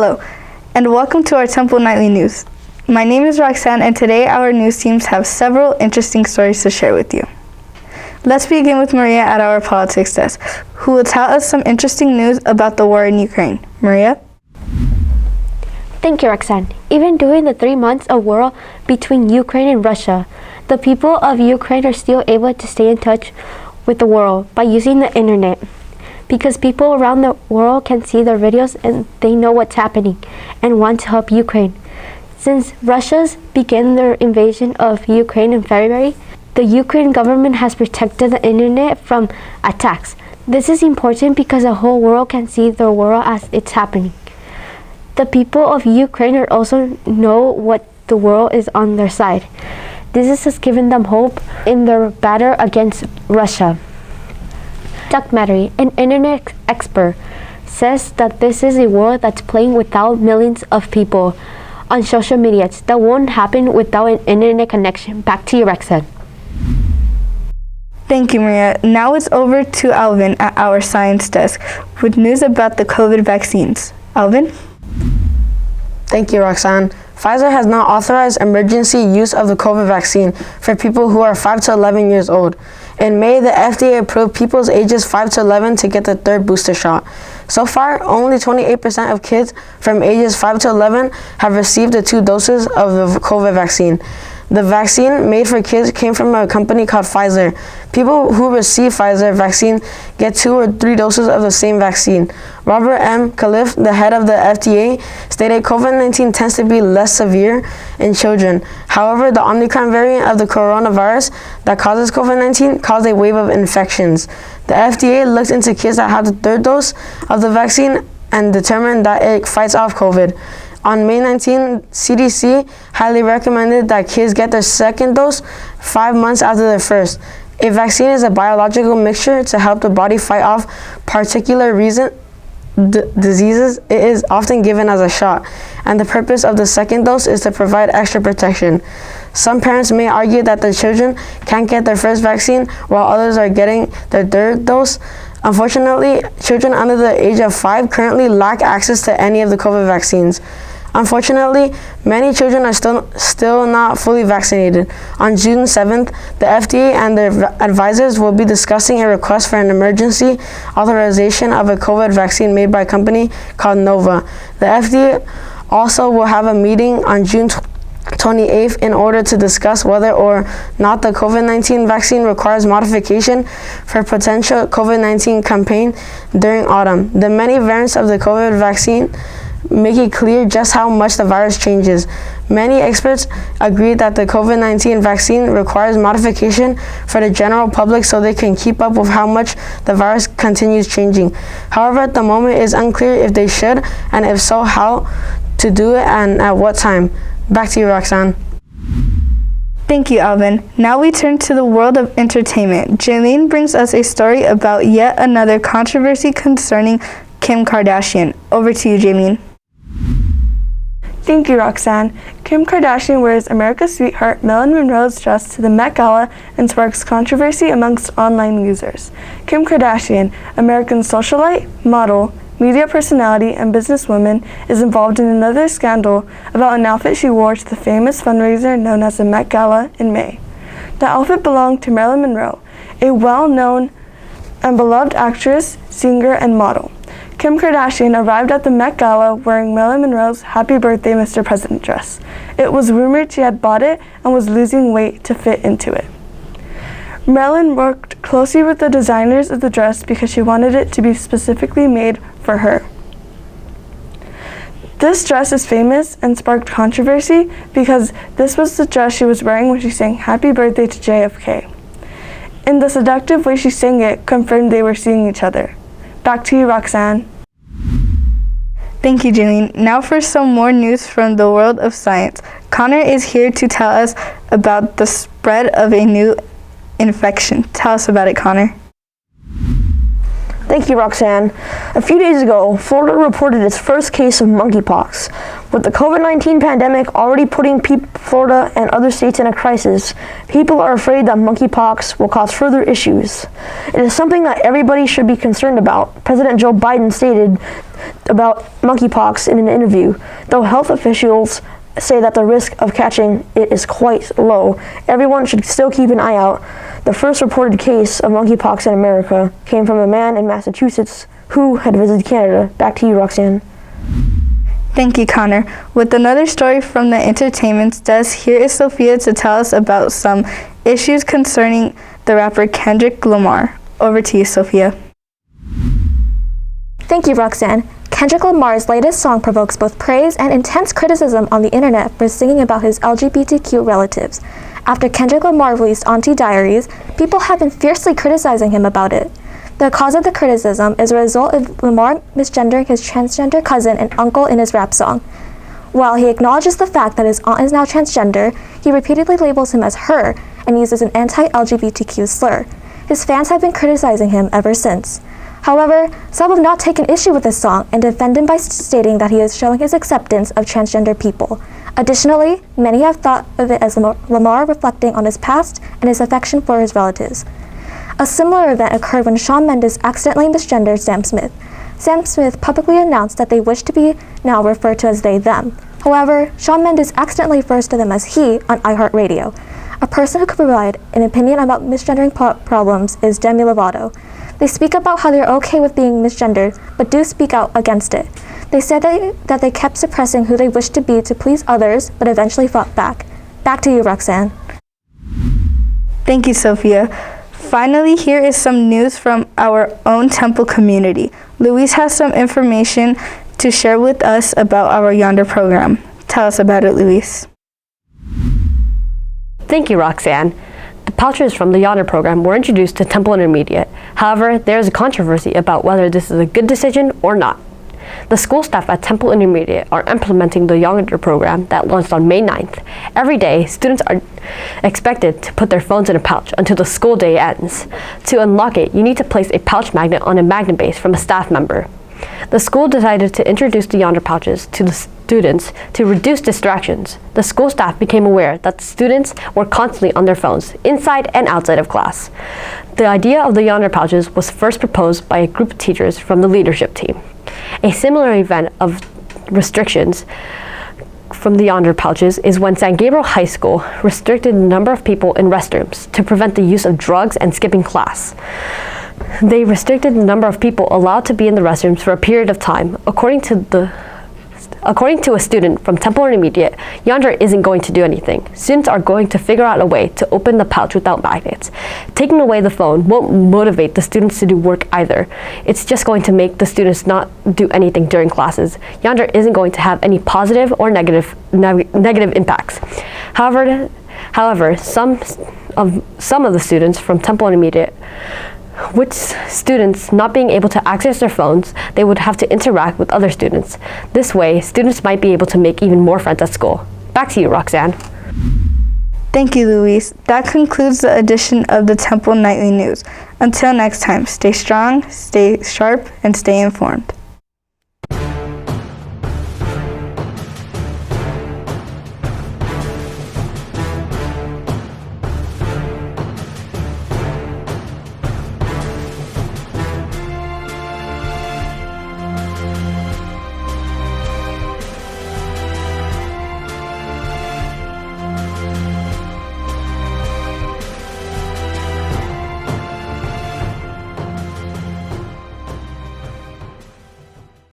Hello, and welcome to our Temple Nightly News. My name is Roxanne, and today our news teams have several interesting stories to share with you. Let's begin with Maria at our politics desk, who will tell us some interesting news about the war in Ukraine. Maria? Thank you, Roxanne. Even during the 3 months of war between Ukraine and Russia, the people of Ukraine are still able to stay in touch with the world by using the internet. Because people around the world can see their videos and they know what's happening and want to help Ukraine. Since Russia's began their invasion of Ukraine in February, the Ukraine government has protected the internet from attacks. This is important because the whole world can see the world as it's happening. The people of Ukraine are also know what the world is on their side. This has given them hope in their battle against Russia. Duck Mattery, an internet expert, says that this is a war that's playing without millions of people on social media. That won't happen without an internet connection. Back to you, Roxanne. Thank you, Maria. Now it's over to Alvin at our science desk with news about the COVID vaccines. Alvin? Thank you, Roxanne. Pfizer has now authorized emergency use of the COVID vaccine for people who are 5 to 11 years old. In May, the FDA approved people's ages 5 to 11 to get the third booster shot. So far, only 28% of kids from ages 5 to 11 have received the 2 doses of the COVID vaccine. The vaccine made for kids came from a company called Pfizer. People who receive Pfizer vaccine get 2 or 3 doses of the same vaccine. Robert M. Califf, the head of the FDA, stated COVID-19 tends to be less severe in children. However, the Omicron variant of the coronavirus that causes COVID-19 caused a wave of infections. The FDA looked into kids that had the 3rd dose of the vaccine and determined that it fights off COVID. On May 19, CDC highly recommended that kids get their 2nd dose 5 months after their 1st. A vaccine is a biological mixture to help the body fight off particular diseases. It is often given as a shot, and the purpose of the 2nd dose is to provide extra protection. Some parents may argue that their children can't get their 1st vaccine while others are getting their 3rd dose. Unfortunately, children under the age of 5 currently lack access to any of the COVID vaccines. Unfortunately, many children are still not fully vaccinated. On June 7th, the FDA and their advisors will be discussing a request for an emergency authorization of a COVID vaccine made by a company called Nova. The FDA also will have a meeting on June 28th in order to discuss whether or not the COVID-19 vaccine requires modification for potential COVID-19 campaign during autumn. The many variants of the COVID vaccine make it clear just how much the virus changes. Many experts agree that the COVID-19 vaccine requires modification for the general public so they can keep up with how much the virus continues changing. However, at the moment it is unclear if they should, and if so, how to do it and at what time. Back to you, Roxanne. Thank you, Alvin. Now we turn to the world of entertainment. Jaylene brings us a story about yet another controversy concerning Kim Kardashian. Over to you, Jaylene. Thank you, Roxanne. Kim Kardashian wears America's sweetheart Marilyn Monroe's dress to the Met Gala and sparks controversy amongst online users. Kim Kardashian, American socialite, model, media personality, and businesswoman, is involved in another scandal about an outfit she wore to the famous fundraiser known as the Met Gala in May. The outfit belonged to Marilyn Monroe, a well-known and beloved actress, singer, and model. Kim Kardashian arrived at the Met Gala wearing Marilyn Monroe's Happy Birthday, Mr. President dress. It was rumored she had bought it and was losing weight to fit into it. Marilyn worked closely with the designers of the dress because she wanted it to be specifically made for her. This dress is famous and sparked controversy because this was the dress she was wearing when she sang Happy Birthday to JFK. And the seductive way she sang it confirmed they were seeing each other. Back to you, Roxanne. Thank you, Jaylene. Now for some more news from the world of science. Connor is here to tell us about the spread of a new infection. Tell us about it, Connor. Thank you, Roxanne. A few days ago, Florida reported its first case of monkeypox. With the COVID-19 pandemic already putting Florida and other states in a crisis, people are afraid that monkeypox will cause further issues. It is something that everybody should be concerned about, President Joe Biden stated about monkeypox in an interview. Though health officials say that the risk of catching it is quite low, everyone should still keep an eye out. The first reported case of monkeypox in America came from a man in Massachusetts who had visited Canada. Back to you, Roxanne. Thank you, Connor. With another story from the entertainment desk, here is Sophia to tell us about some issues concerning the rapper Kendrick Lamar. Over to you, Sophia. Thank you, Roxanne. Kendrick Lamar's latest song provokes both praise and intense criticism on the internet for singing about his LGBTQ relatives. After Kendrick Lamar released Auntie Diaries, people have been fiercely criticizing him about it. The cause of the criticism is a result of Lamar misgendering his transgender cousin and uncle in his rap song. While he acknowledges the fact that his aunt is now transgender, he repeatedly labels him as her and uses an anti-LGBTQ slur. His fans have been criticizing him ever since. However, some have not taken issue with this song and defend him by stating that he is showing his acceptance of transgender people. Additionally, many have thought of it as Lamar reflecting on his past and his affection for his relatives. A similar event occurred when Shawn Mendes accidentally misgendered Sam Smith. Sam Smith publicly announced that they wish to be now referred to as they, them. However, Shawn Mendes accidentally refers to them as he on iHeartRadio. A person who could provide an opinion about misgendering problems is Demi Lovato. They speak about how they're okay with being misgendered, but do speak out against it. They said that they kept suppressing who they wished to be to please others, but eventually fought back. Back to you, Roxanne. Thank you, Sophia. Finally, here is some news from our own Temple community. Luis has some information to share with us about our Yonder program. Tell us about it, Luis. Thank you, Roxanne. The pouches from the Yonder program were introduced to Temple Intermediate. However, there is a controversy about whether this is a good decision or not. The school staff at Temple Intermediate are implementing the Yonder program that launched on May 9th. Every day, students are expected to put their phones in a pouch until the school day ends. To unlock it, you need to place a pouch magnet on a magnet base from a staff member. The school decided to introduce the Yonder pouches to the students to reduce distractions. The school staff became aware that the students were constantly on their phones, inside and outside of class. The idea of the Yonder pouches was first proposed by a group of teachers from the leadership team. A similar event of restrictions from the Yonder pouches is when San Gabriel High School restricted the number of people in restrooms to prevent the use of drugs and skipping class. They restricted the number of people allowed to be in the restrooms for a period of time. According to a student from Temple Intermediate, Yonder isn't going to do anything. Students are going to figure out a way to open the pouch without magnets. Taking away the phone won't motivate the students to do work either. It's just going to make the students not do anything during classes. Yonder isn't going to have any positive or negative impacts. However, some of the students from Temple Intermediate, with students not being able to access their phones, they would have to interact with other students. This way, students might be able to make even more friends at school. Back to you, Roxanne. Thank you, Luis. That concludes the edition of the Temple Nightly News. Until next time, stay strong, stay sharp, and stay informed.